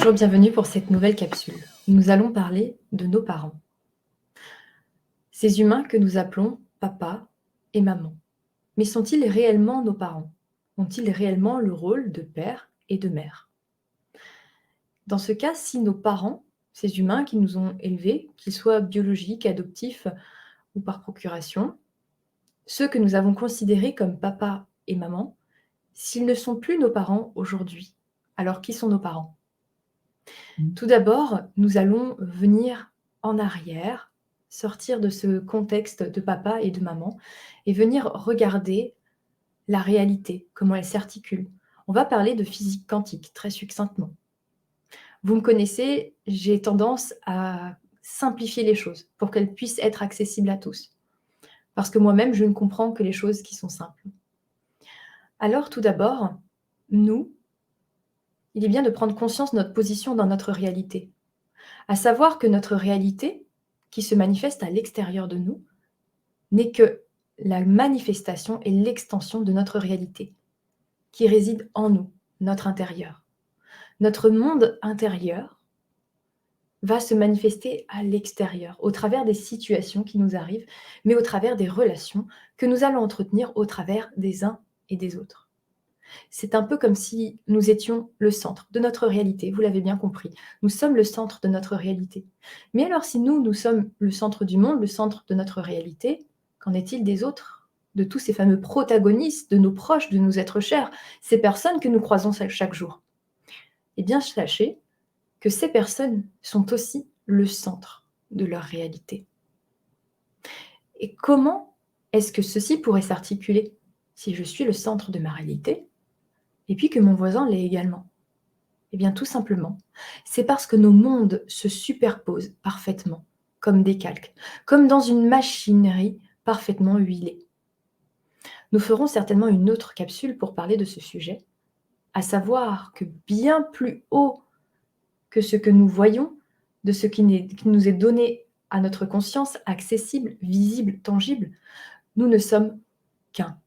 Bonjour, bienvenue pour cette nouvelle capsule. Nous allons parler de nos parents. Ces humains que nous appelons papa et maman. Mais sont-ils réellement nos parents? Ont-ils réellement le rôle de père et de mère? Dans ce cas, si nos parents, ces humains qui nous ont élevés, qu'ils soient biologiques, adoptifs ou par procuration, ceux que nous avons considérés comme papa et maman, s'ils ne sont plus nos parents aujourd'hui, alors qui sont nos parents? Tout d'abord, nous allons venir en arrière, sortir de ce contexte de papa et de maman et venir regarder la réalité, comment elle s'articule. On va parler de physique quantique très succinctement. Vous me connaissez, j'ai tendance à simplifier les choses pour qu'elles puissent être accessibles à tous. Parce que moi-même, je ne comprends que les choses qui sont simples. Alors, tout d'abord, nous, il est bien de prendre conscience de notre position dans notre réalité. À savoir que notre réalité, qui se manifeste à l'extérieur de nous, n'est que la manifestation et l'extension de notre réalité, qui réside en nous, notre intérieur. Notre monde intérieur va se manifester à l'extérieur, au travers des situations qui nous arrivent, mais au travers des relations que nous allons entretenir au travers des uns et des autres. C'est un peu comme si nous étions le centre de notre réalité, vous l'avez bien compris. Nous sommes le centre de notre réalité. Mais alors si nous sommes le centre du monde, le centre de notre réalité, qu'en est-il des autres? De tous ces fameux protagonistes, de nos proches, de nos êtres chers, ces personnes que nous croisons chaque jour? Eh bien, sachez que ces personnes sont aussi le centre de leur réalité. Et comment est-ce que ceci pourrait s'articuler si je suis le centre de ma réalité et puis que mon voisin l'est également? Eh bien, tout simplement, c'est parce que nos mondes se superposent parfaitement, comme des calques, comme dans une machinerie parfaitement huilée. Nous ferons certainement une autre capsule pour parler de ce sujet, à savoir que bien plus haut que ce que nous voyons, de ce qui nous est donné à notre conscience, accessible, visible, tangible, nous ne sommes qu'un.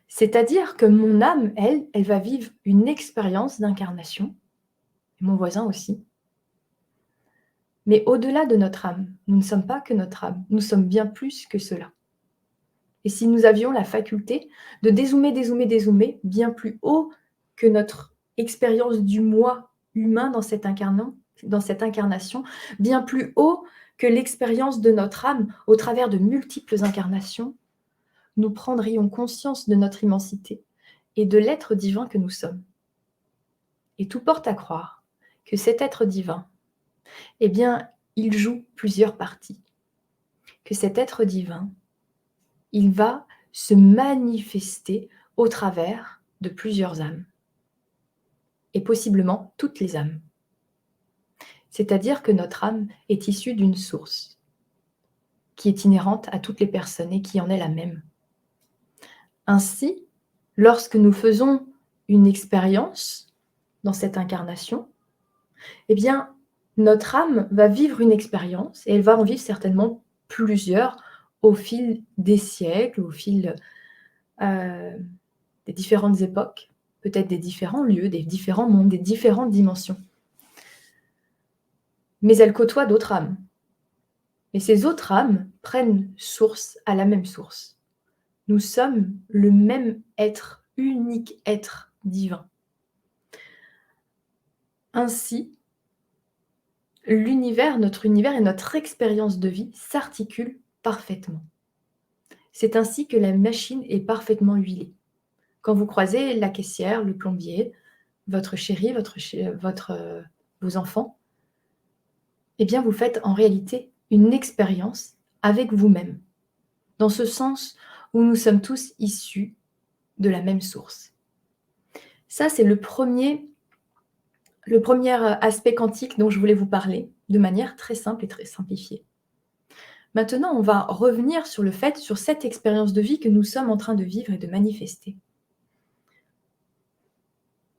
C'est-à-dire que mon âme, elle va vivre une expérience d'incarnation, et mon voisin aussi. Mais au-delà de notre âme, nous ne sommes pas que notre âme, nous sommes bien plus que cela. Et si nous avions la faculté de dézoomer bien plus haut que notre expérience du moi humain dans cette incarnation, bien plus haut que l'expérience de notre âme au travers de multiples incarnations, nous prendrions conscience de notre immensité et de l'être divin que nous sommes. Et tout porte à croire que cet être divin, eh bien, il joue plusieurs parties. Que cet être divin, il va se manifester au travers de plusieurs âmes. Et possiblement toutes les âmes. C'est-à-dire que notre âme est issue d'une source qui est inhérente à toutes les personnes et qui en est la même. Ainsi, lorsque nous faisons une expérience dans cette incarnation, eh bien, notre âme va vivre une expérience et elle va en vivre certainement plusieurs au fil des siècles, au fil des différentes époques, peut-être des différents lieux, des différents mondes, des différentes dimensions. Mais elle côtoie d'autres âmes. Et ces autres âmes prennent source à la même source. Nous sommes le même être, unique être divin. Ainsi, l'univers, notre univers et notre expérience de vie s'articulent parfaitement. C'est ainsi que la machine est parfaitement huilée. Quand vous croisez la caissière, le plombier, votre chéri, vos enfants, eh bien vous faites en réalité une expérience avec vous-même, dans ce sens où nous sommes tous issus de la même source. Ça, c'est le premier aspect quantique dont je voulais vous parler, de manière très simple et très simplifiée. Maintenant, on va revenir sur cette expérience de vie que nous sommes en train de vivre et de manifester.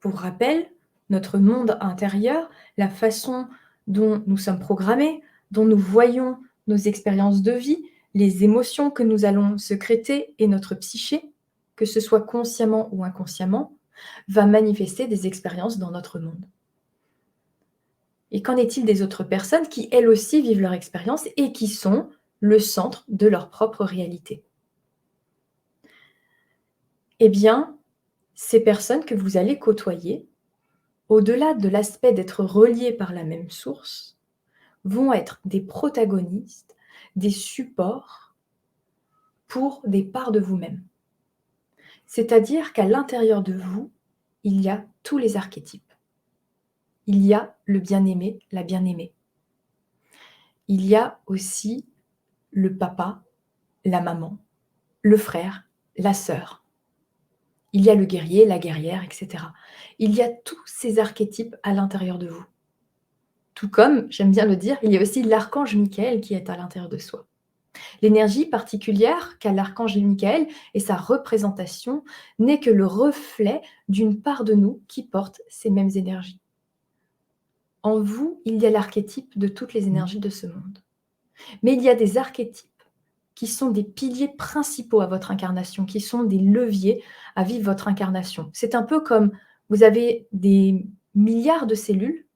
Pour rappel, notre monde intérieur, la façon dont nous sommes programmés, dont nous voyons nos expériences de vie, les émotions que nous allons sécréter et notre psyché, que ce soit consciemment ou inconsciemment, va manifester des expériences dans notre monde. Et qu'en est-il des autres personnes qui, elles aussi, vivent leur expérience et qui sont le centre de leur propre réalité? Eh bien, ces personnes que vous allez côtoyer, au-delà de l'aspect d'être reliées par la même source, vont être des protagonistes, des supports pour des parts de vous-même. C'est-à-dire qu'à l'intérieur de vous, il y a tous les archétypes. Il y a le bien-aimé, la bien-aimée. Il y a aussi le papa, la maman, le frère, la sœur. Il y a le guerrier, la guerrière, etc. Il y a tous ces archétypes à l'intérieur de vous. Tout comme, j'aime bien le dire, il y a aussi l'archange Michael qui est à l'intérieur de soi. L'énergie particulière qu'a l'archange Michael et sa représentation n'est que le reflet d'une part de nous qui porte ces mêmes énergies. En vous, il y a l'archétype de toutes les énergies de ce monde. Mais il y a des archétypes qui sont des piliers principaux à votre incarnation, qui sont des leviers à vivre votre incarnation. C'est un peu comme vous avez des milliards de cellules,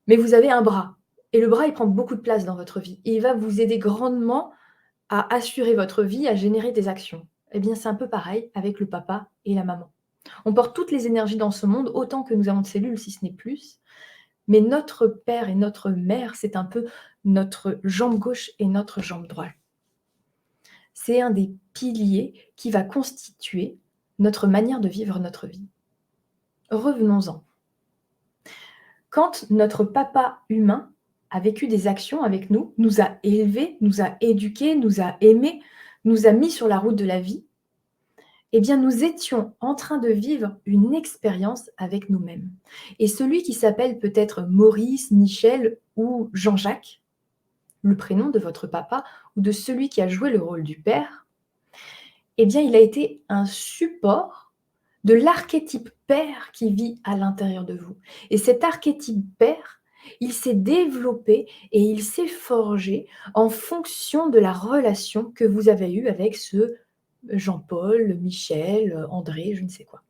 mais vous avez un bras. Et le bras, il prend beaucoup de place dans votre vie. Et il va vous aider grandement à assurer votre vie, à générer des actions. Eh bien, c'est un peu pareil avec le papa et la maman. On porte toutes les énergies dans ce monde, autant que nous avons de cellules, si ce n'est plus. Mais notre père et notre mère, c'est un peu notre jambe gauche et notre jambe droite. C'est un des piliers qui va constituer notre manière de vivre notre vie. Revenons-en. Quand notre papa humain a vécu des actions avec nous, nous a élevés, nous a éduqués, nous a aimés, nous a mis sur la route de la vie, eh bien nous étions en train de vivre une expérience avec nous-mêmes. Et celui qui s'appelle peut-être Maurice, Michel ou Jean-Jacques, le prénom de votre papa ou de celui qui a joué le rôle du père, eh bien il a été un support de l'archétype père qui vit à l'intérieur de vous. Et cet archétype père, il s'est développé et il s'est forgé en fonction de la relation que vous avez eue avec ce Jean-Paul, Michel, André, je ne sais quoi.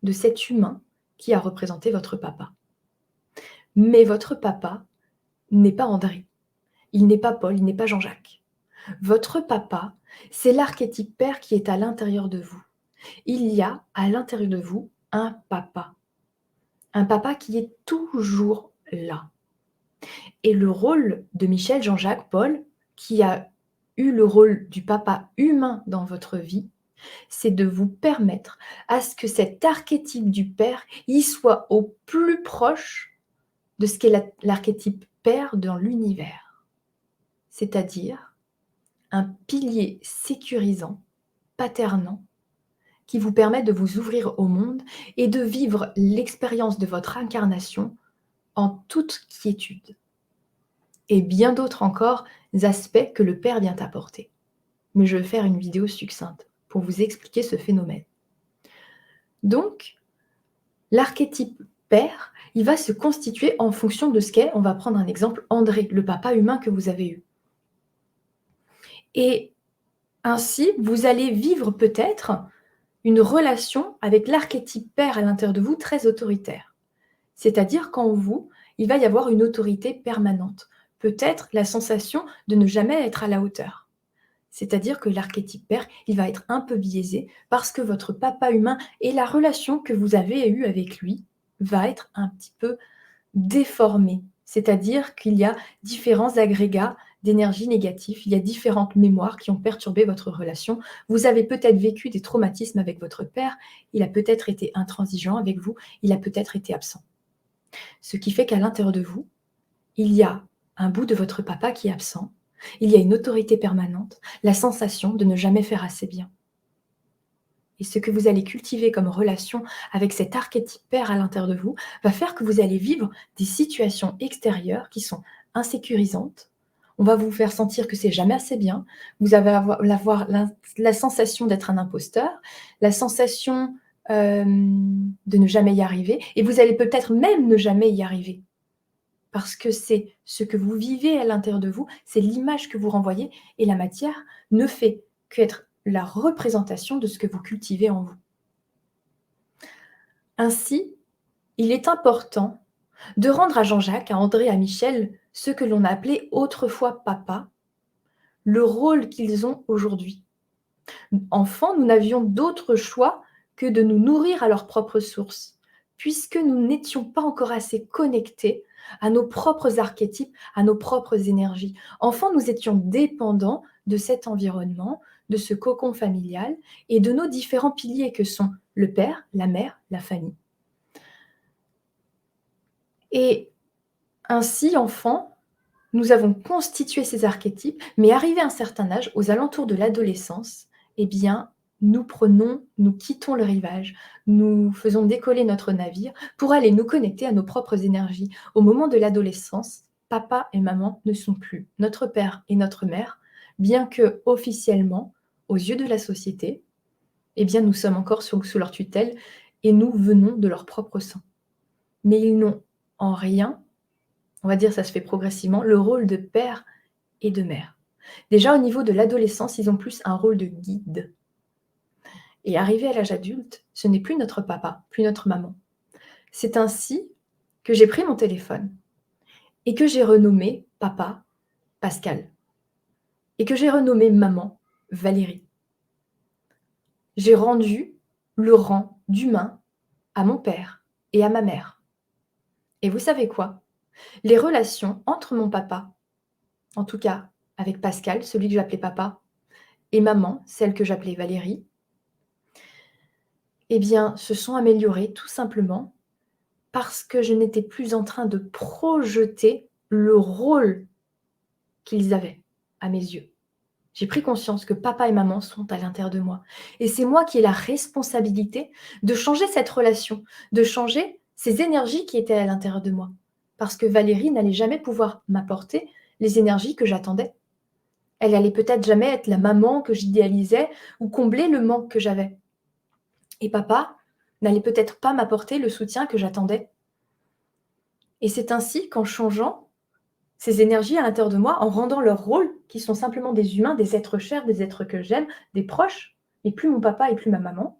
De cet humain qui a représenté votre papa. Mais votre papa n'est pas André, il n'est pas Paul, il n'est pas Jean-Jacques. Votre papa, c'est l'archétype père qui est à l'intérieur de vous. Il y a à l'intérieur de vous un papa. Un papa qui est toujours là. Et le rôle de Michel, Jean-Jacques, Paul, qui a eu le rôle du papa humain dans votre vie, c'est de vous permettre à ce que cet archétype du père y soit au plus proche de ce qu'est l'archétype père dans l'univers. C'est-à-dire un pilier sécurisant, paternant, qui vous permet de vous ouvrir au monde et de vivre l'expérience de votre incarnation en toute quiétude. Et bien d'autres encore aspects que le Père vient apporter. Mais je vais faire une vidéo succincte pour vous expliquer ce phénomène. Donc, l'archétype Père, il va se constituer en fonction de ce qu'est, on va prendre un exemple, André, le papa humain que vous avez eu. Et ainsi, vous allez vivre peut-être une relation avec l'archétype père à l'intérieur de vous très autoritaire. C'est-à-dire qu'en vous, il va y avoir une autorité permanente. Peut-être la sensation de ne jamais être à la hauteur. C'est-à-dire que l'archétype père, il va être un peu biaisé parce que votre papa humain et la relation que vous avez eue avec lui va être un petit peu déformée. C'est-à-dire qu'il y a différents agrégats d'énergie négative, il y a différentes mémoires qui ont perturbé votre relation. Vous avez peut-être vécu des traumatismes avec votre père, il a peut-être été intransigeant avec vous, il a peut-être été absent. Ce qui fait qu'à l'intérieur de vous, il y a un bout de votre papa qui est absent, il y a une autorité permanente, la sensation de ne jamais faire assez bien. Et ce que vous allez cultiver comme relation avec cet archétype père à l'intérieur de vous va faire que vous allez vivre des situations extérieures qui sont insécurisantes. On va vous faire sentir que c'est jamais assez bien. Vous allez avoir la sensation d'être un imposteur, la sensation de ne jamais y arriver. Et vous allez peut-être même ne jamais y arriver. Parce que c'est ce que vous vivez à l'intérieur de vous, c'est l'image que vous renvoyez et la matière ne fait qu'être la représentation de ce que vous cultivez en vous. Ainsi, il est important de rendre à Jean-Jacques, à André, à Michel, ce que l'on a appelé autrefois papa, le rôle qu'ils ont aujourd'hui. Enfants, nous n'avions d'autre choix que de nous nourrir à leur propre source, puisque nous n'étions pas encore assez connectés à nos propres archétypes, à nos propres énergies. Enfants, nous étions dépendants de cet environnement, de ce cocon familial et de nos différents piliers que sont le père, la mère, la famille. Et ainsi, enfants, nous avons constitué ces archétypes, mais arrivé à un certain âge, aux alentours de l'adolescence, eh bien, nous quittons le rivage, nous faisons décoller notre navire pour aller nous connecter à nos propres énergies. Au moment de l'adolescence, papa et maman ne sont plus notre père et notre mère, bien que officiellement, aux yeux de la société, eh bien, nous sommes encore sous leur tutelle et nous venons de leur propre sang. Mais ils n'ont en rien, on va dire ça se fait progressivement, le rôle de père et de mère. Déjà au niveau de l'adolescence, ils ont plus un rôle de guide. Et arrivé à l'âge adulte, ce n'est plus notre papa, plus notre maman. C'est ainsi que j'ai pris mon téléphone et que j'ai renommé papa Pascal et que j'ai renommé maman Valérie. J'ai rendu le rang d'humain à mon père et à ma mère. Et vous savez quoi? Les relations entre mon papa, en tout cas avec Pascal, celui que j'appelais papa, et maman, celle que j'appelais Valérie, eh bien, se sont améliorées tout simplement parce que je n'étais plus en train de projeter le rôle qu'ils avaient à mes yeux. J'ai pris conscience que papa et maman sont à l'intérieur de moi. Et c'est moi qui ai la responsabilité de changer cette relation, de changer ces énergies qui étaient à l'intérieur de moi. Parce que Valérie n'allait jamais pouvoir m'apporter les énergies que j'attendais. Elle allait peut-être jamais être la maman que j'idéalisais ou combler le manque que j'avais. Et papa n'allait peut-être pas m'apporter le soutien que j'attendais. Et c'est ainsi qu'en changeant ces énergies à l'intérieur de moi, en rendant leur rôle, qui sont simplement des humains, des êtres chers, des êtres que j'aime, des proches, et plus mon papa et plus ma maman,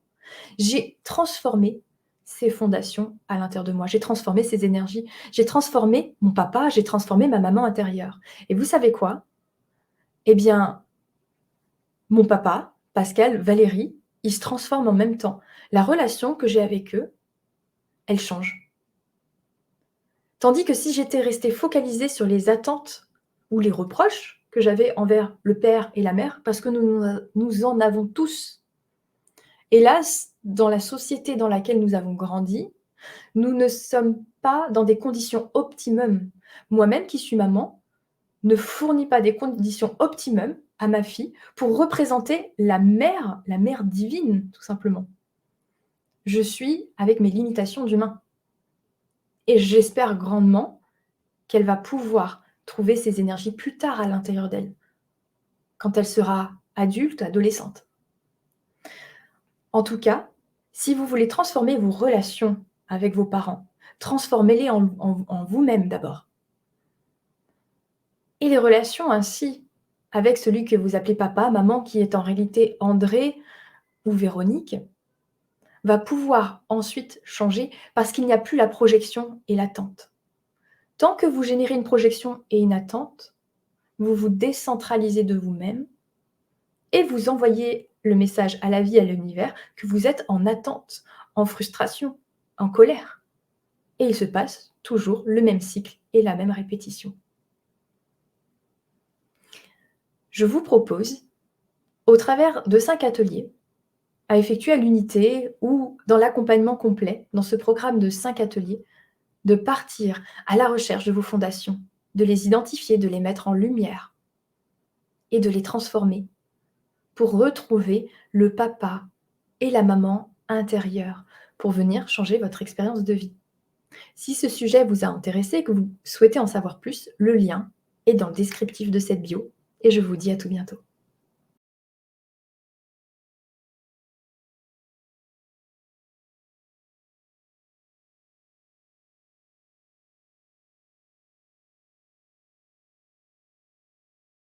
j'ai transformé ces fondations à l'intérieur de moi. J'ai transformé ces énergies. J'ai transformé mon papa, j'ai transformé ma maman intérieure. Et vous savez quoi? Eh bien, mon papa, Pascal, Valérie, ils se transforment en même temps. La relation que j'ai avec eux, elle change. Tandis que si j'étais restée focalisée sur les attentes ou les reproches que j'avais envers le père et la mère, parce que nous en avons tous. Hélas, dans la société dans laquelle nous avons grandi, nous ne sommes pas dans des conditions optimum. Moi-même qui suis maman, ne fournis pas des conditions optimum à ma fille pour représenter la mère divine, tout simplement. Je suis avec mes limitations d'humain. Et j'espère grandement qu'elle va pouvoir trouver ses énergies plus tard à l'intérieur d'elle, quand elle sera adulte, adolescente. En tout cas, si vous voulez transformer vos relations avec vos parents, transformez-les en vous-même d'abord. Et les relations ainsi avec celui que vous appelez papa, maman, qui est en réalité André ou Véronique, va pouvoir ensuite changer parce qu'il n'y a plus la projection et l'attente. Tant que vous générez une projection et une attente, vous vous décentralisez de vous-même et vous envoyez le message à la vie, à l'univers, que vous êtes en attente, en frustration, en colère. Et il se passe toujours le même cycle et la même répétition. Je vous propose, au travers de 5 ateliers, à effectuer à l'unité ou dans l'accompagnement complet, dans ce programme de 5 ateliers, de partir à la recherche de vos fondations, de les identifier, de les mettre en lumière et de les transformer pour retrouver le papa et la maman intérieure, pour venir changer votre expérience de vie. Si ce sujet vous a intéressé et que vous souhaitez en savoir plus, le lien est dans le descriptif de cette bio et je vous dis à tout bientôt.